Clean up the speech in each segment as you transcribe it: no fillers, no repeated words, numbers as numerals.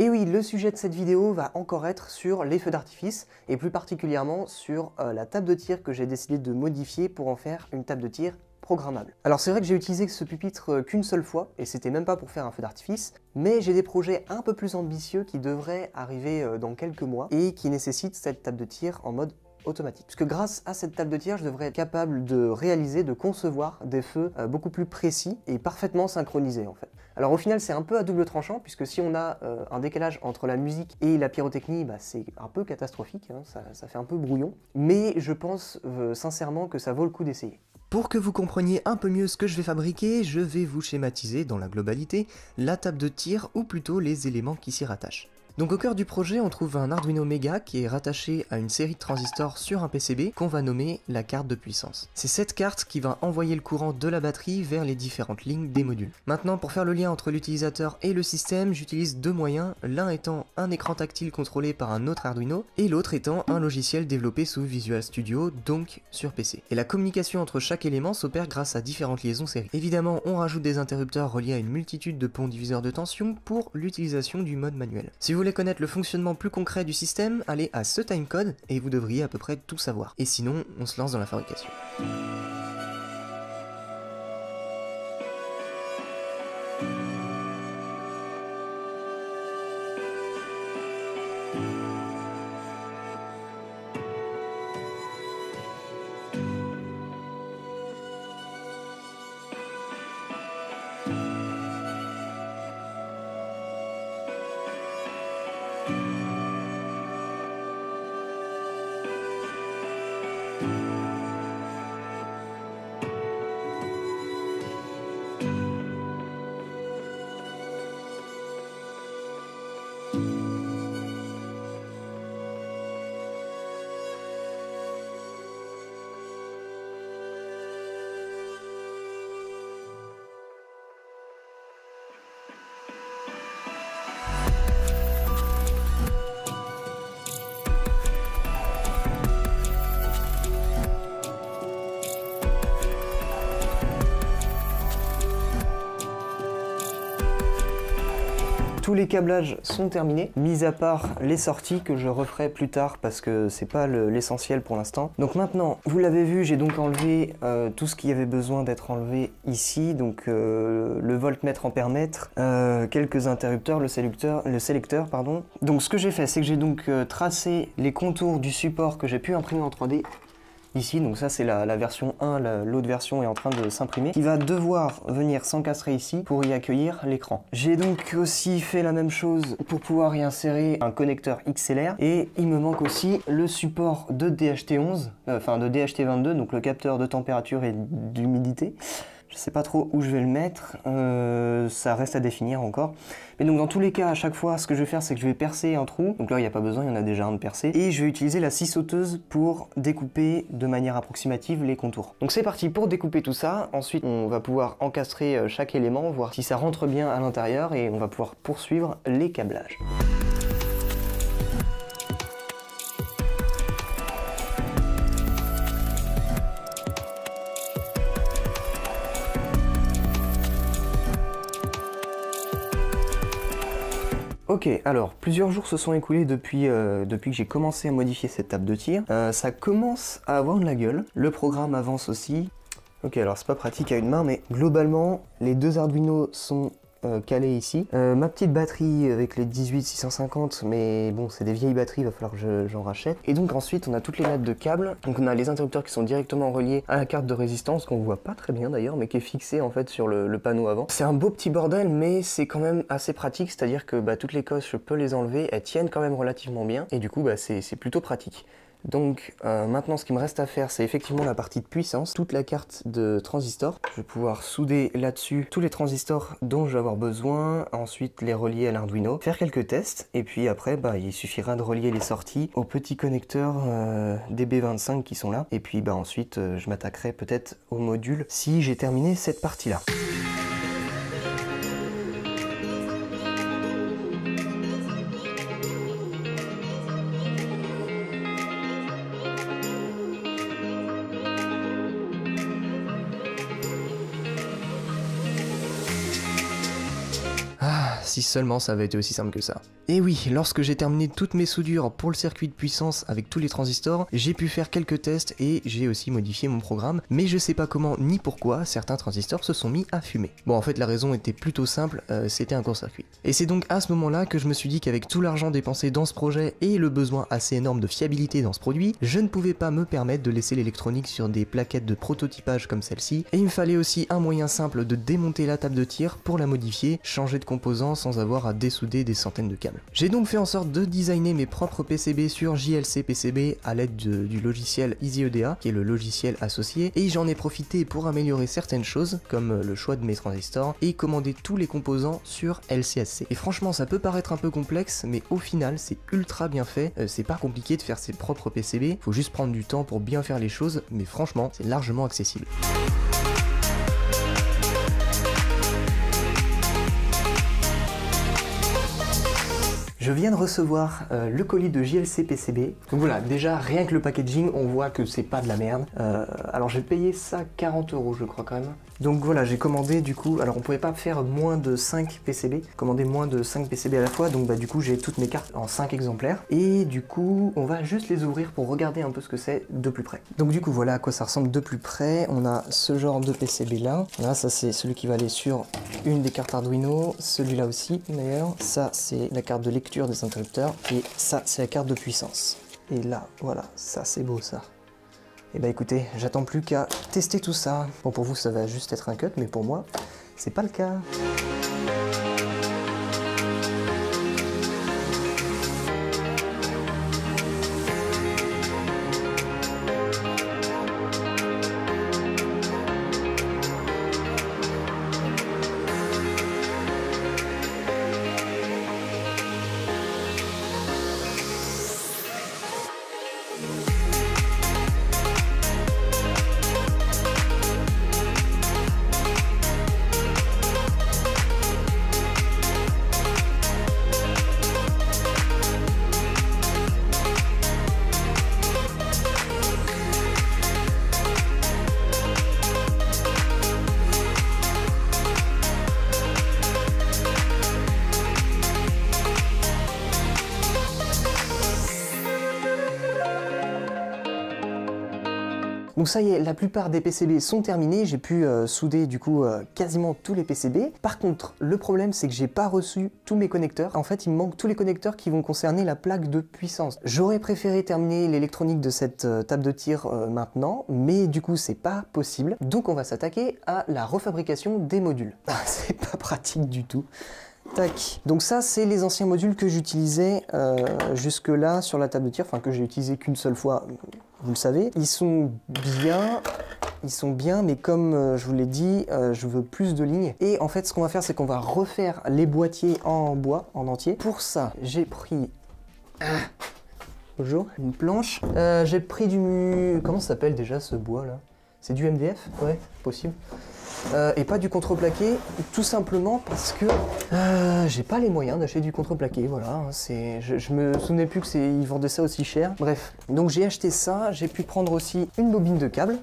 Et oui, le sujet de cette vidéo va encore être sur les feux d'artifice, et plus particulièrement sur la table de tir que j'ai décidé de modifier pour en faire une table de tir programmable. Alors c'est vrai que j'ai utilisé ce pupitre qu'une seule fois, et c'était même pas pour faire un feu d'artifice, mais j'ai des projets un peu plus ambitieux qui devraient arriver dans quelques mois, et qui nécessitent cette table de tir en mode automatique. Parce que grâce à cette table de tir, je devrais être capable de réaliser, de concevoir des feux beaucoup plus précis et parfaitement synchronisés en fait. Alors au final c'est un peu à double tranchant, puisque si on a un décalage entre la musique et la pyrotechnie, bah, c'est un peu catastrophique, hein, ça fait un peu brouillon, mais je pense sincèrement que ça vaut le coup d'essayer. Pour que vous compreniez un peu mieux ce que je vais fabriquer, je vais vous schématiser dans la globalité la table de tir, ou plutôt les éléments qui s'y rattachent. Donc au cœur du projet, on trouve un Arduino Mega qui est rattaché à une série de transistors sur un PCB qu'on va nommer la carte de puissance. C'est cette carte qui va envoyer le courant de la batterie vers les différentes lignes des modules. Maintenant, pour faire le lien entre l'utilisateur et le système, j'utilise deux moyens, l'un étant un écran tactile contrôlé par un autre Arduino, et l'autre étant un logiciel développé sous Visual Studio, donc sur PC. Et la communication entre chaque élément s'opère grâce à différentes liaisons série. Évidemment, on rajoute des interrupteurs reliés à une multitude de ponts diviseurs de tension pour l'utilisation du mode manuel. Si vous voulez connaître le fonctionnement plus concret du système, allez à ce timecode et vous devriez à peu près tout savoir. Et sinon, on se lance dans la fabrication. Tous les câblages sont terminés, mis à part les sorties que je referai plus tard parce que c'est pas l'essentiel pour l'instant. Donc maintenant, vous l'avez vu, j'ai donc enlevé tout ce qui avait besoin d'être enlevé ici, donc le voltmètre, ampèremètre, quelques interrupteurs, le sélecteur, pardon. Donc ce que j'ai fait, c'est que j'ai donc tracé les contours du support que j'ai pu imprimer en 3D. Ici, donc ça c'est la version 1, l'autre version est en train de s'imprimer, qui va devoir venir s'encastrer ici pour y accueillir l'écran. J'ai donc aussi fait la même chose pour pouvoir y insérer un connecteur XLR, et il me manque aussi le support de DHT11, enfin de DHT22, donc le capteur de température et d'humidité. Je sais pas trop où je vais le mettre, ça reste à définir encore. Mais donc dans tous les cas, à chaque fois, ce que je vais faire, c'est que je vais percer un trou. Donc là, il n'y a pas besoin, il y en a déjà un de percé. Et je vais utiliser la scie sauteuse pour découper de manière approximative les contours. Donc c'est parti pour découper tout ça. Ensuite, on va pouvoir encastrer chaque élément, voir si ça rentre bien à l'intérieur, et on va pouvoir poursuivre les câblages. Ok, alors plusieurs jours se sont écoulés depuis que j'ai commencé à modifier cette table de tir. Ça commence à avoir de la gueule, le programme avance aussi. Ok, alors c'est pas pratique à une main, mais globalement les deux Arduino sont calés ici. Ma petite batterie avec les 18650, mais bon c'est des vieilles batteries, il va falloir que j'en rachète. Et donc ensuite on a toutes les nattes de câbles, donc on a les interrupteurs qui sont directement reliés à la carte de résistance, qu'on voit pas très bien d'ailleurs, mais qui est fixée en fait sur le panneau avant. C'est un beau petit bordel, mais c'est quand même assez pratique, c'est-à-dire que toutes les coches je peux les enlever, elles tiennent quand même relativement bien, et du coup c'est plutôt pratique. Donc maintenant ce qui me reste à faire, c'est effectivement la partie de puissance, toute la carte de transistors. Je vais pouvoir souder là-dessus tous les transistors dont je vais avoir besoin, ensuite les relier à l'Arduino, faire quelques tests, et puis après il suffira de relier les sorties aux petits connecteurs DB25 qui sont là, et puis ensuite je m'attaquerai peut-être au module si j'ai terminé cette partie-là. si seulement ça avait été aussi simple que ça. Et oui, lorsque j'ai terminé toutes mes soudures pour le circuit de puissance avec tous les transistors, j'ai pu faire quelques tests et j'ai aussi modifié mon programme, mais je sais pas comment ni pourquoi certains transistors se sont mis à fumer. Bon, en fait la raison était plutôt simple, c'était un court-circuit. Et c'est donc à ce moment-là que je me suis dit qu'avec tout l'argent dépensé dans ce projet et le besoin assez énorme de fiabilité dans ce produit, je ne pouvais pas me permettre de laisser l'électronique sur des plaquettes de prototypage comme celle-ci, et il me fallait aussi un moyen simple de démonter la table de tir pour la modifier, changer de composants sans avoir à dessouder des centaines de câbles. J'ai donc fait en sorte de designer mes propres PCB sur JLC PCB à l'aide du logiciel EasyEDA, qui est le logiciel associé, et j'en ai profité pour améliorer certaines choses, comme le choix de mes transistors, et commander tous les composants sur LCSC. Et franchement, ça peut paraître un peu complexe, mais au final, c'est ultra bien fait, c'est pas compliqué de faire ses propres PCB, faut juste prendre du temps pour bien faire les choses, mais franchement, c'est largement accessible. Je viens de recevoir le colis de JLC PCB. Donc voilà, déjà rien que le packaging, on voit que c'est pas de la merde. Alors j'ai payé ça 40 € je crois quand même. Donc voilà, j'ai commandé du coup, alors on pouvait pas faire moins de 5 PCB, commander moins de 5 PCB à la fois, donc bah du coup j'ai toutes mes cartes en 5 exemplaires. Et du coup, on va juste les ouvrir pour regarder un peu ce que c'est de plus près. Donc du coup voilà à quoi ça ressemble de plus près. On a ce genre de PCB là. Là, ça c'est celui qui va aller sur une des cartes Arduino, celui-là aussi d'ailleurs. Ça c'est la carte de lecture des interrupteurs et ça c'est la carte de puissance. Et là, voilà, ça c'est beau ça. Et bah écoutez, j'attends plus qu'à tester tout ça. Bon, pour vous ça va juste être un cut, mais pour moi, c'est pas le cas. Donc ça y est, la plupart des PCB sont terminés, j'ai pu souder du coup quasiment tous les PCB. Par contre, le problème c'est que j'ai pas reçu tous mes connecteurs. En fait, il me manque tous les connecteurs qui vont concerner la plaque de puissance. J'aurais préféré terminer l'électronique de cette table de tir maintenant, mais du coup c'est pas possible. Donc on va s'attaquer à la refabrication des modules. Ah, c'est pas pratique du tout. Tac. Donc ça, c'est les anciens modules que j'utilisais jusque là sur la table de tir, enfin que j'ai utilisé qu'une seule fois, vous le savez. Ils sont bien, mais comme je vous l'ai dit, je veux plus de lignes. Et en fait, ce qu'on va faire, c'est qu'on va refaire les boîtiers en bois, en entier. Pour ça, j'ai pris... Bonjour, une planche. J'ai pris du... Comment ça s'appelle déjà ce bois là? C'est du MDF? Ouais, possible. Et pas du contreplaqué, tout simplement parce que j'ai pas les moyens d'acheter du contreplaqué, voilà. Je me souvenais plus qu'ils vendaient ça aussi cher. Bref, donc j'ai acheté ça, j'ai pu prendre aussi une bobine de câble.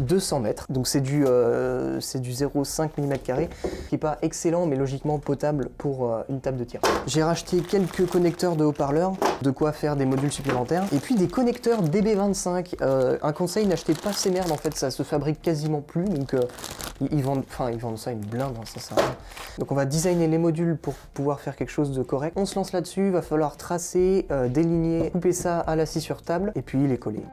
200 mètres, donc c'est du 0,5 mm², qui est pas excellent mais logiquement potable pour une table de tir. J'ai racheté quelques connecteurs de haut-parleurs, de quoi faire des modules supplémentaires, et puis des connecteurs DB25. Un conseil, n'achetez pas ces merdes, en fait ça se fabrique quasiment plus, donc ils vendent ça une blinde, hein, ça sert à rien. Donc on va designer les modules pour pouvoir faire quelque chose de correct. On se lance là-dessus, va falloir tracer, déligner, couper ça à la scie sur table, et puis les coller.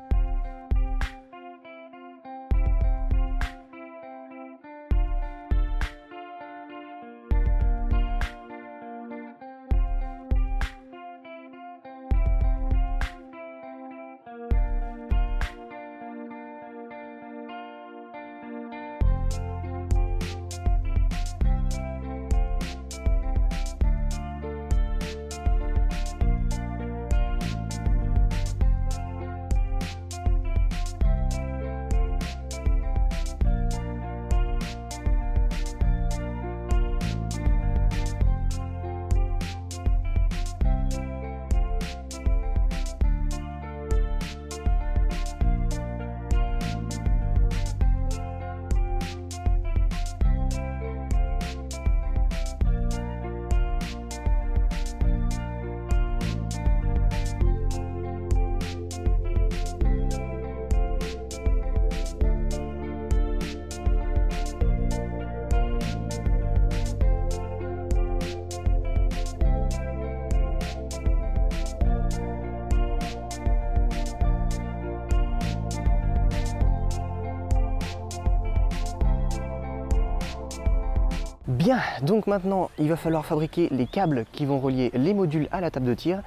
Bien, donc maintenant il va falloir fabriquer les câbles qui vont relier les modules à la table de tir.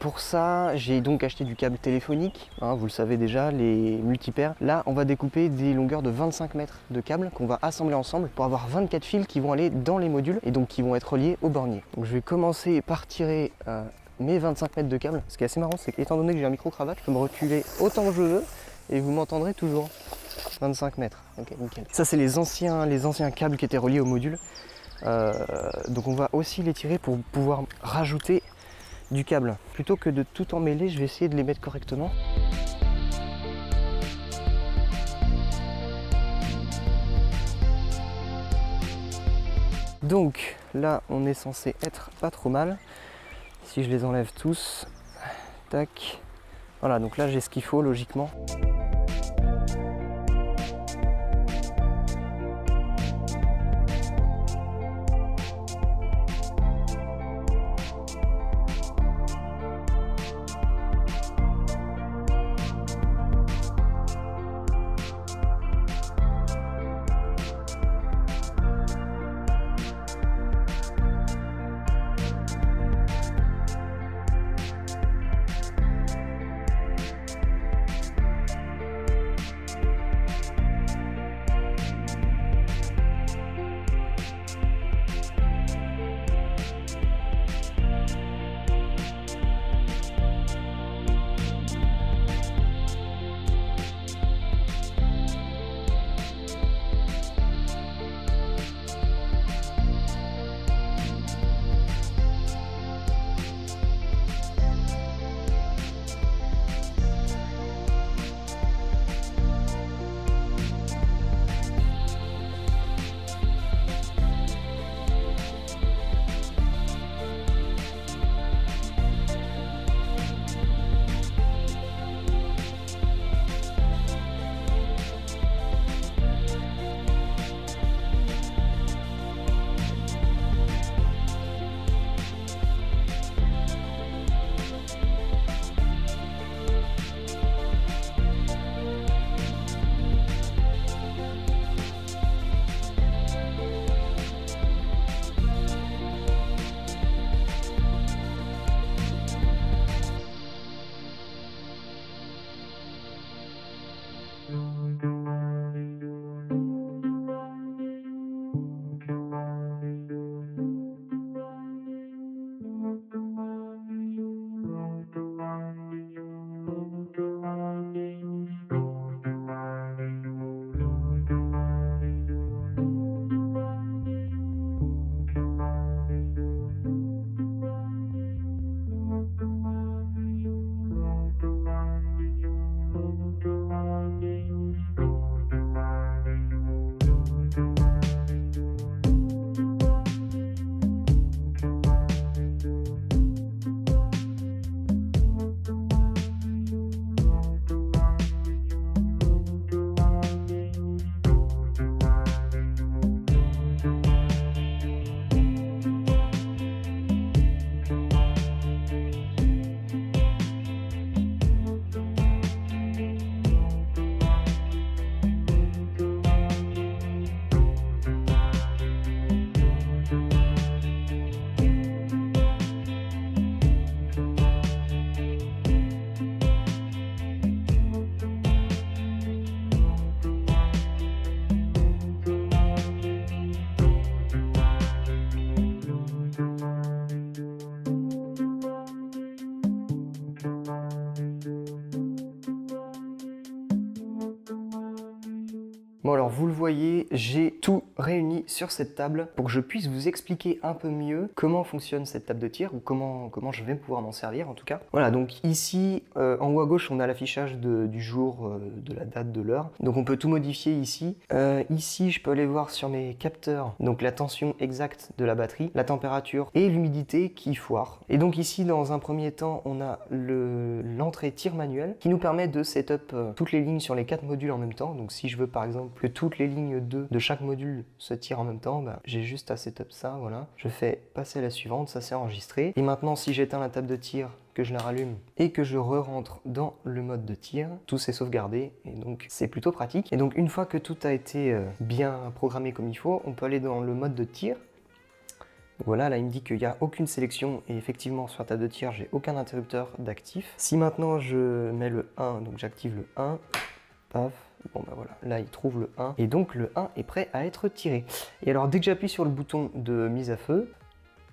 Pour ça, j'ai donc acheté du câble téléphonique, hein, vous le savez déjà, les multipaires. Là, on va découper des longueurs de 25 mètres de câbles qu'on va assembler ensemble pour avoir 24 fils qui vont aller dans les modules et donc qui vont être reliés au bornier. Donc je vais commencer par tirer mes 25 mètres de câbles. Ce qui est assez marrant, c'est qu'étant donné que j'ai un micro-cravate, je peux me reculer autant que je veux et vous m'entendrez toujours. 25 mètres, ok, nickel. Ça, c'est les anciens câbles qui étaient reliés au module. Donc on va aussi les tirer pour pouvoir rajouter du câble. Plutôt que de tout emmêler, je vais essayer de les mettre correctement. Donc là, on est censé être pas trop mal. Si je les enlève tous, tac. Voilà, donc là j'ai ce qu'il faut logiquement. Bon alors vous le voyez, j'ai tout réuni sur cette table pour que je puisse vous expliquer un peu mieux comment fonctionne cette table de tir ou comment je vais pouvoir m'en servir en tout cas. Voilà, donc ici en haut à gauche on a l'affichage du jour, de la date, de l'heure. Donc on peut tout modifier ici. Ici je peux aller voir sur mes capteurs donc la tension exacte de la batterie, la température et l'humidité qui foire. Et donc ici dans un premier temps on a l'entrée tir manuel qui nous permet de setup toutes les lignes sur les 4 modules en même temps. Donc si je veux par exemple que toutes les lignes 2 de chaque module se tirent en même temps, bah, j'ai juste à setup ça, voilà. Je fais passer à la suivante, ça s'est enregistré. Et maintenant, si j'éteins la table de tir, que je la rallume et que je re-rentre dans le mode de tir, tout s'est sauvegardé et donc c'est plutôt pratique. Et donc une fois que tout a été bien programmé comme il faut, on peut aller dans le mode de tir. Voilà, là il me dit qu'il n'y a aucune sélection et effectivement sur la table de tir, j'ai aucun interrupteur d'actif. Si maintenant je mets le 1, donc j'active le 1, paf, bon bah voilà, là il trouve le 1 et donc le 1 est prêt à être tiré. Et alors dès que j'appuie sur le bouton de mise à feu,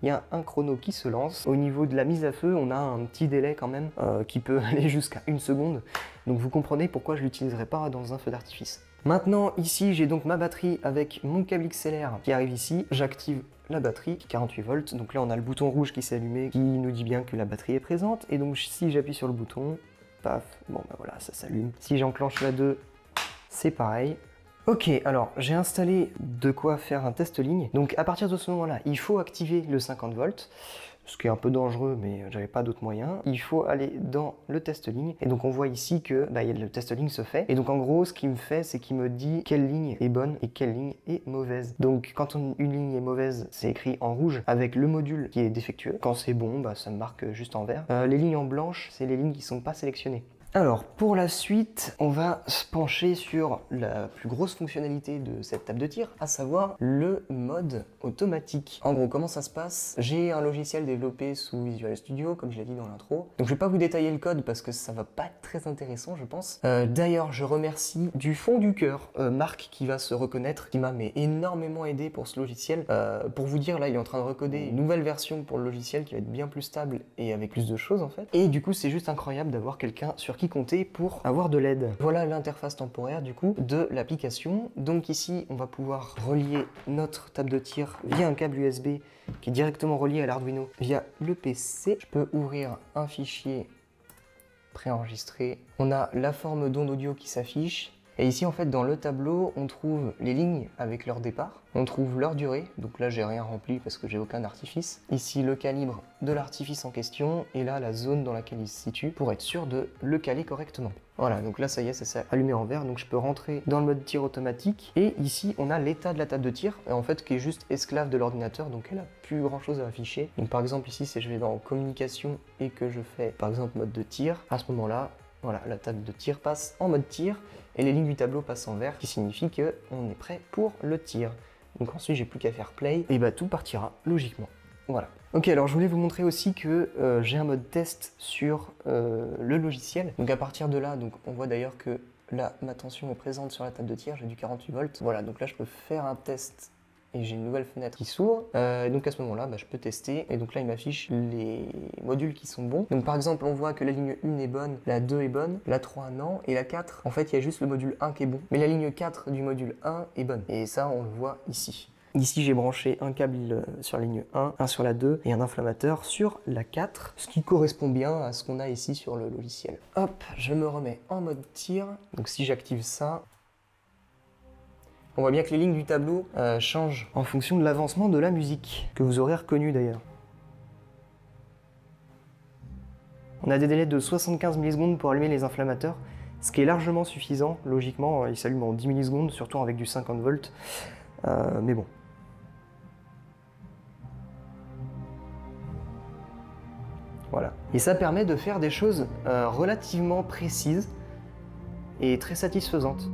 il y a un chrono qui se lance. Au niveau de la mise à feu, on a un petit délai quand même qui peut aller jusqu'à 1 seconde. Donc vous comprenez pourquoi je ne l'utiliserai pas dans un feu d'artifice. Maintenant, ici, j'ai donc ma batterie avec mon câble XLR qui arrive ici. J'active la batterie, 48 volts. Donc là, on a le bouton rouge qui s'est allumé, qui nous dit bien que la batterie est présente. Et donc, si j'appuie sur le bouton, paf, bon bah voilà, ça s'allume. Si j'enclenche la 2, c'est pareil. Ok, alors j'ai installé de quoi faire un test ligne. Donc à partir de ce moment-là, il faut activer le 50 volts, ce qui est un peu dangereux, mais j'avais pas d'autre moyen. Il faut aller dans le test ligne. Et donc on voit ici que le test ligne se fait. Et donc en gros, ce qu'il me fait, c'est qu'il me dit quelle ligne est bonne et quelle ligne est mauvaise. Donc quand une ligne est mauvaise, c'est écrit en rouge avec le module qui est défectueux. Quand c'est bon, bah, ça me marque juste en vert. Les lignes en blanche, c'est les lignes qui sont pas sélectionnées. Alors, pour la suite, on va se pencher sur la plus grosse fonctionnalité de cette table de tir, à savoir le mode automatique. En gros, comment ça se passe? J'ai un logiciel développé sous Visual Studio, comme je l'ai dit dans l'intro. Donc, je vais pas vous détailler le code parce que ça va pas être très intéressant, je pense. D'ailleurs, je remercie du fond du cœur Marc qui va se reconnaître, qui m'a énormément aidé pour ce logiciel. Pour vous dire, là, il est en train de recoder une nouvelle version pour le logiciel qui va être bien plus stable et avec plus de choses, en fait. Et du coup, c'est juste incroyable d'avoir quelqu'un sur qui compter pour avoir de l'aide. Voilà l'interface temporaire du coup de l'application. Donc ici on va pouvoir relier notre table de tir via un câble USB qui est directement relié à l'Arduino via le PC. Je peux ouvrir un fichier préenregistré. On a la forme d'onde audio qui s'affiche. Et ici en fait dans le tableau on trouve les lignes avec leur départ, on trouve leur durée, donc là j'ai rien rempli parce que j'ai aucun artifice. Ici le calibre de l'artifice en question et là la zone dans laquelle il se situe pour être sûr de le caler correctement. Voilà, donc là ça y est, ça s'est allumé en vert, donc je peux rentrer dans le mode tir automatique. Et ici on a l'état de la table de tir, en fait qui est juste esclave de l'ordinateur, donc elle a plus grand chose à afficher. Donc par exemple ici si je vais dans communication et que je fais par exemple mode de tir, à ce moment là, voilà, la table de tir passe en mode tir et les lignes du tableau passent en vert, qui signifie qu'on est prêt pour le tir. Donc ensuite, j'ai plus qu'à faire play et bah tout partira logiquement. Voilà. Ok, alors je voulais vous montrer aussi que j'ai un mode test sur le logiciel. Donc à partir de là, donc on voit d'ailleurs que là, ma tension est présente sur la table de tir, j'ai du 48 volts. Voilà, donc là je peux faire un test et j'ai une nouvelle fenêtre qui s'ouvre. Donc à ce moment-là, je peux tester. Et donc là, il m'affiche les modules qui sont bons. Donc par exemple, on voit que la ligne 1 est bonne, la 2 est bonne, la 3 non, et la 4, en fait, il y a juste le module 1 qui est bon. Mais la ligne 4 du module 1 est bonne. Et ça, on le voit ici. Ici, j'ai branché un câble sur la ligne 1, un sur la 2 et un inflammateur sur la 4, ce qui correspond bien à ce qu'on a ici sur le logiciel. Hop, je me remets en mode tir. Donc si j'active ça, on voit bien que les lignes du tableau changent en fonction de l'avancement de la musique, que vous aurez reconnu d'ailleurs. On a des délais de 75 millisecondes pour allumer les inflammateurs, ce qui est largement suffisant. Logiquement, ils s'allument en 10 millisecondes, surtout avec du 50 volts. Mais bon. Voilà. Et ça permet de faire des choses relativement précises et très satisfaisantes.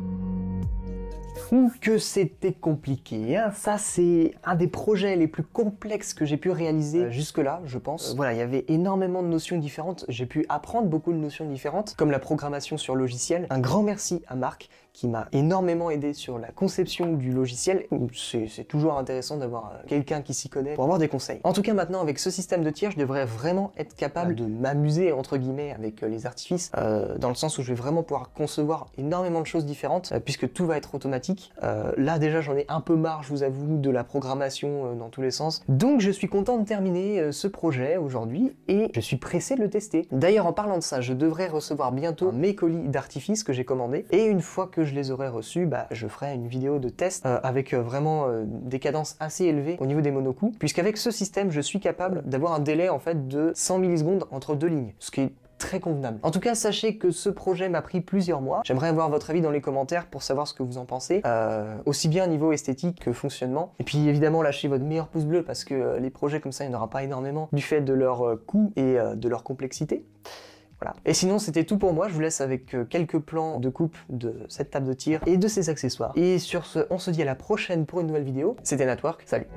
Ou que c'était compliqué, hein. Ça c'est un des projets les plus complexes que j'ai pu réaliser jusque-là, je pense. Voilà, il y avait énormément de notions différentes, j'ai pu apprendre beaucoup de notions différentes, comme la programmation sur logiciel. Un grand merci à Marc, qui m'a énormément aidé sur la conception du logiciel. C'est toujours intéressant d'avoir quelqu'un qui s'y connaît pour avoir des conseils. En tout cas maintenant, avec ce système de tir, je devrais vraiment être capable de m'amuser, entre guillemets, avec les artifices, dans le sens où je vais vraiment pouvoir concevoir énormément de choses différentes, puisque tout va être automatique. Là déjà j'en ai un peu marre, je vous avoue, de la programmation dans tous les sens. Donc je suis content de terminer ce projet aujourd'hui et je suis pressé de le tester. D'ailleurs en parlant de ça, je devrais recevoir bientôt mes colis d'artifice que j'ai commandés et une fois que je les aurai reçus, je ferai une vidéo de test avec vraiment des cadences assez élevées au niveau des monocoups, puisqu'avec ce système je suis capable d'avoir un délai en fait de 100 millisecondes entre deux lignes, ce qui est très convenable. En tout cas, sachez que ce projet m'a pris plusieurs mois. J'aimerais avoir votre avis dans les commentaires pour savoir ce que vous en pensez, aussi bien au niveau esthétique que fonctionnement. Et puis évidemment, lâchez votre meilleur pouce bleu parce que les projets comme ça, il n'y en aura pas énormément du fait de leur coût et de leur complexité. Voilà. Et sinon, c'était tout pour moi. Je vous laisse avec quelques plans de coupe de cette table de tir et de ses accessoires. Et sur ce, on se dit à la prochaine pour une nouvelle vidéo. C'était Natwork, salut!